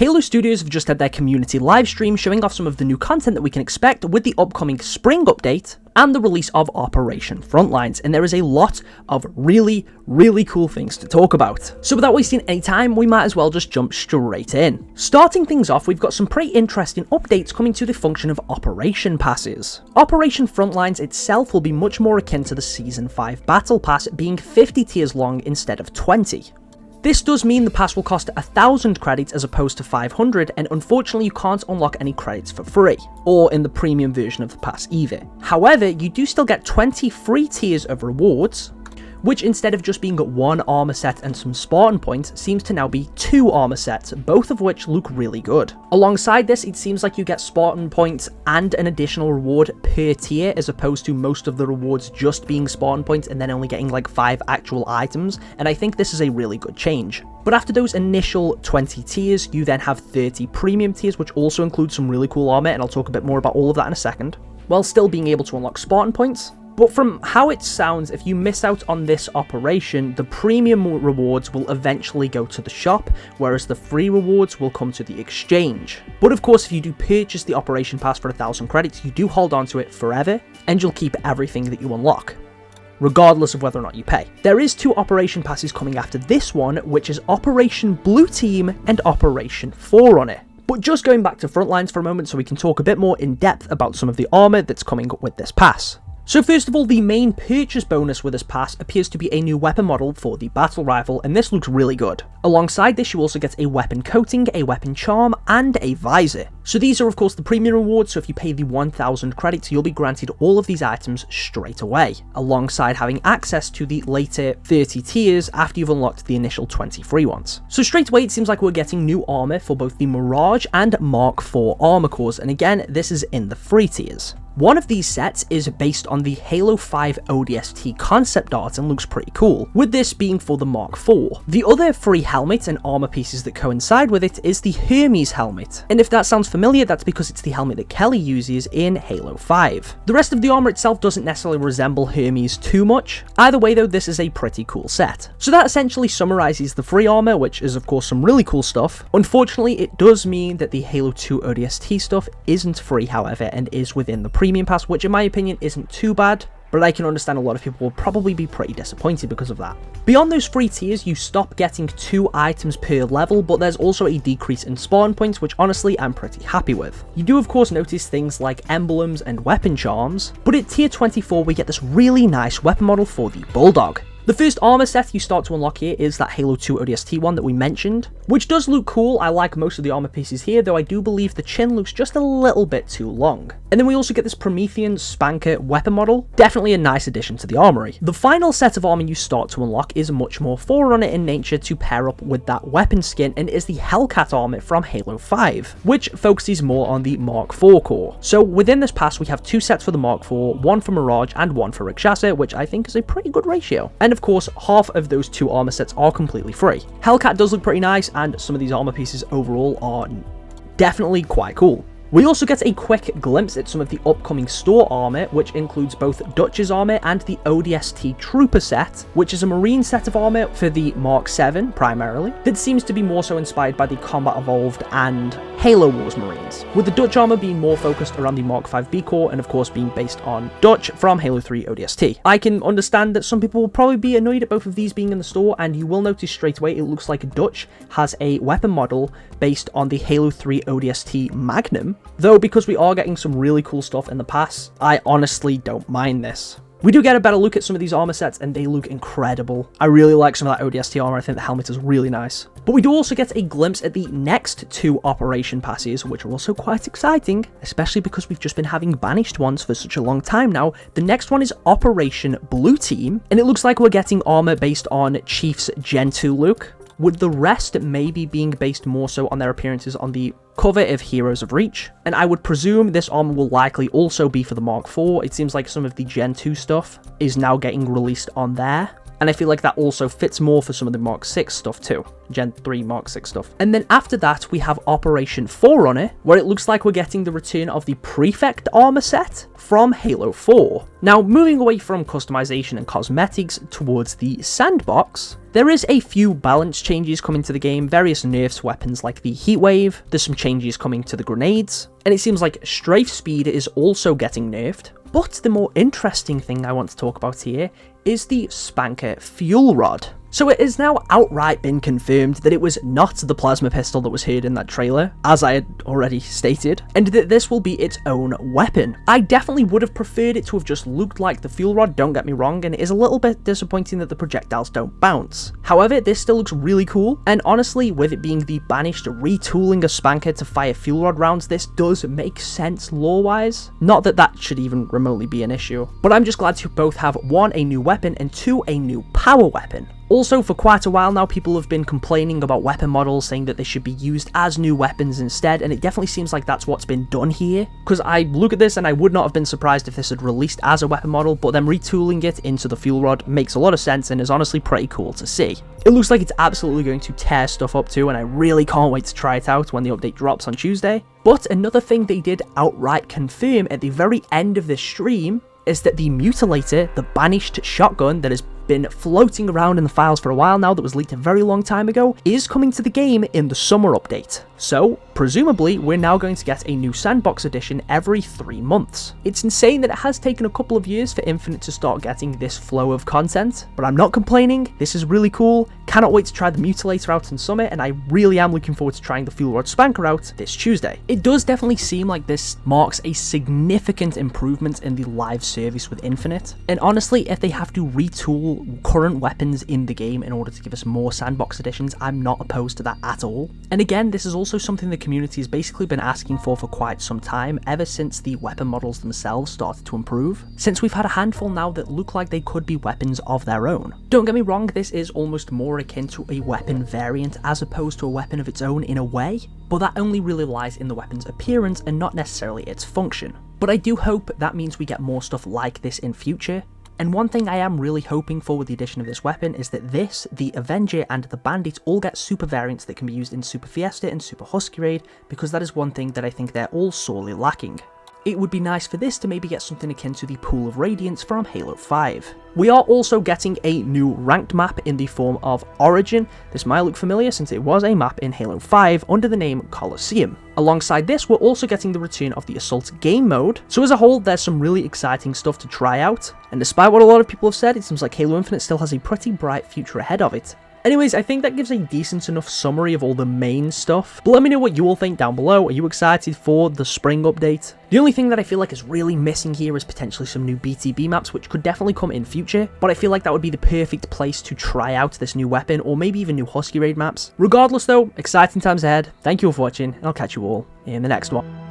Halo Studios have just had their community live stream showing off some of the new content that we can expect with the upcoming spring update and the release of Operation Frontlines, and there is a lot of really cool things to talk about. So without wasting any time, we might as well just jump straight in. Starting things off, we've got some pretty interesting updates coming to the function of Operation Passes. Operation Frontlines itself will be much more akin to the Season 5 Battle Pass, being 50 tiers long instead of 20. This does mean the pass will cost 1,000 credits as opposed to 500, and unfortunately you can't unlock any credits for free, or in the premium version of the pass either. However, you do still get 20 free tiers of rewards, which instead of just being 1 armor set and some Spartan points, seems to now be 2 armor sets, both of which look really good. Alongside this, it seems like you get Spartan points and an additional reward per tier, as opposed to most of the rewards just being Spartan points and then only getting like 5 actual items, and I think this is a really good change. But after those initial 20 tiers, you then have 30 premium tiers, which also include some really cool armor, and I'll talk a bit more about all of that in a second, while still being able to unlock Spartan points. But from how it sounds, if you miss out on this operation, the premium rewards will eventually go to the shop, whereas the free rewards will come to the exchange. But of course, if you do purchase the Operation Pass for 1,000 credits, you do hold on to it forever, and you'll keep everything that you unlock, regardless of whether or not you pay. There is 2 Operation Passes coming after this one, which is Operation Blue Team and Operation Forerunner. But just going back to Frontlines for a moment so we can talk a bit more in depth about some of the armor that's coming with this pass. So first of all, the main purchase bonus with this pass appears to be a new weapon model for the battle rifle, and this looks really good. Alongside this, you also get a weapon coating, a weapon charm, and a visor. So these are of course the premium rewards, so if you pay the 1,000 credits, you'll be granted all of these items straight away, alongside having access to the later 30 tiers after you've unlocked the initial 20 free ones. So straight away, it seems like we're getting new armor for both the Mirage and Mark IV armor cores, and again, this is in the free tiers. One of these sets is based on the Halo 5 ODST concept art and looks pretty cool, with this being for the Mark IV. The other free helmet and armor pieces that coincide with it is the Hermes helmet, and if that sounds familiar, that's because it's the helmet that Kelly uses in Halo 5. The rest of the armor itself doesn't necessarily resemble Hermes too much. Either way though, this is a pretty cool set. So that essentially summarizes the free armor, which is of course some really cool stuff. Unfortunately, it does mean that the Halo 2 ODST stuff isn't free, however, and is within the premium pass, which in my opinion isn't too bad, but I can understand a lot of people will probably be pretty disappointed because of that. Beyond those free tiers, you stop getting 2 items per level, but there's also a decrease in spawn points, which honestly I'm pretty happy with. You do of course notice things like emblems and weapon charms, but at tier 24 we get this really nice weapon model for the Bulldog. The first armor set you start to unlock here is that Halo 2 ODST one that we mentioned, which does look cool. I like most of the armor pieces here, though I do believe the chin looks just a little bit too long. And then we also get this Promethean Spanker weapon model, definitely a nice addition to the armory. The final set of armor you start to unlock is much more Forerunner in nature to pair up with that weapon skin, and is the Hellcat armor from Halo 5, which focuses more on the Mark IV core. So within this pass we have 2 sets for the Mark IV, one for Mirage and one for Rakshasa, which I think is a pretty good ratio. And of course, half of those 2 armor sets are completely free. Hellcat does look pretty nice, and some of these armor pieces overall are definitely quite cool. We also get a quick glimpse at some of the upcoming store armor, which includes both Dutch's armor and the ODST Trooper set, which is a marine set of armor for the Mark VII primarily, that seems to be more so inspired by the Combat Evolved and Halo Wars Marines, with the Dutch armor being more focused around the Mark V B core and of course being based on Dutch from Halo 3 ODST. I can understand that some people will probably be annoyed at both of these being in the store, and you will notice straight away it looks like Dutch has a weapon model based on the Halo 3 ODST Magnum, though because we are getting some really cool stuff in the pass, I honestly don't mind this. We do get a better look at some of these armor sets and they look incredible. I really like some of that ODST armor. I think the helmet is really nice. But we do also get a glimpse at the next 2 Operation Passes, which are also quite exciting, especially because we've just been having banished ones for such a long time now. The next one is Operation Blue Team, and it looks like we're getting armor based on Chief's Gen 2 look, with the rest maybe being based more so on their appearances on the cover of Heroes of Reach, and I would presume this armor will likely also be for the Mark IV. It seems like some of the Gen 2 stuff is now getting released on there. And I feel like that also fits more for some of the Mark 6 stuff too. Gen 3 Mark 6 stuff. And then after that, we have Operation Forerunner, where it looks like we're getting the return of the Prefect armor set from Halo 4. Now, moving away from customization and cosmetics towards the Sandbox, there is a few balance changes coming to the game, various nerfs to weapons like the Heatwave, there's some changes coming to the grenades, and it seems like strafe speed is also getting nerfed. But the more interesting thing I want to talk about here is the Spanker fuel rod. So it has now outright been confirmed that it was not the plasma pistol that was heard in that trailer, as I had already stated, and that this will be its own weapon. I definitely would have preferred it to have just looked like the fuel rod, don't get me wrong, and it is a little bit disappointing that the projectiles don't bounce. However, this still looks really cool, and honestly, with it being the Banished retooling a Spanker to fire fuel rod rounds, this does make sense lore-wise. Not that that should even remotely be an issue, but I'm just glad to both have 1, a new weapon, and 2, a new power weapon. Also, for quite a while now, people have been complaining about weapon models, saying that they should be used as new weapons instead, and it definitely seems like that's what's been done here. Because I look at this and I would not have been surprised if this had released as a weapon model, but them retooling it into the fuel rod makes a lot of sense and is honestly pretty cool to see. It looks like it's absolutely going to tear stuff up too, and I really can't wait to try it out when the update drops on Tuesday. But another thing they did outright confirm at the very end of this stream is that the Mutilator, the Banished shotgun that has been floating around in the files for a while now, that was leaked a very long time ago, is coming to the game in the summer update. So, presumably, we're now going to get a new Sandbox edition every 3 months. It's insane that it has taken a couple of years for Infinite to start getting this flow of content, but I'm not complaining, this is really cool, cannot wait to try the Mutilator out in summer, and I really am looking forward to trying the Fuel Rod Spanker out this Tuesday. It does definitely seem like this marks a significant improvement in the live service with Infinite, and honestly, if they have to retool current weapons in the game in order to give us more Sandbox editions, I'm not opposed to that at all. And again, this is also something the community has basically been asking for quite some time, ever since the weapon models themselves started to improve, since we've had a handful now that look like they could be weapons of their own. Don't get me wrong, this is almost more akin to a weapon variant as opposed to a weapon of its own in a way, but that only really lies in the weapon's appearance and not necessarily its function. But I do hope that means we get more stuff like this in future. And one thing I am really hoping for with the addition of this weapon is that this, the Avenger, and the Bandit all get super variants that can be used in Super Fiesta and Super Husky Raid, because that is one thing that I think they're all sorely lacking. It would be nice for this to maybe get something akin to the Pool of Radiance from Halo 5. We are also getting a new ranked map in the form of Origin. This might look familiar since it was a map in Halo 5 under the name Colosseum. Alongside this, we're also getting the return of the Assault game mode, so as a whole there's some really exciting stuff to try out, and despite what a lot of people have said, it seems like Halo Infinite still has a pretty bright future ahead of it. Anyways, I think that gives a decent enough summary of all the main stuff, but let me know what you all think down below. Are you excited for the spring update? The only thing that I feel like is really missing here is potentially some new BTB maps, which could definitely come in future, but I feel like that would be the perfect place to try out this new weapon, or maybe even new Husky Raid maps. Regardless though, exciting times ahead, thank you all for watching, and I'll catch you all in the next one.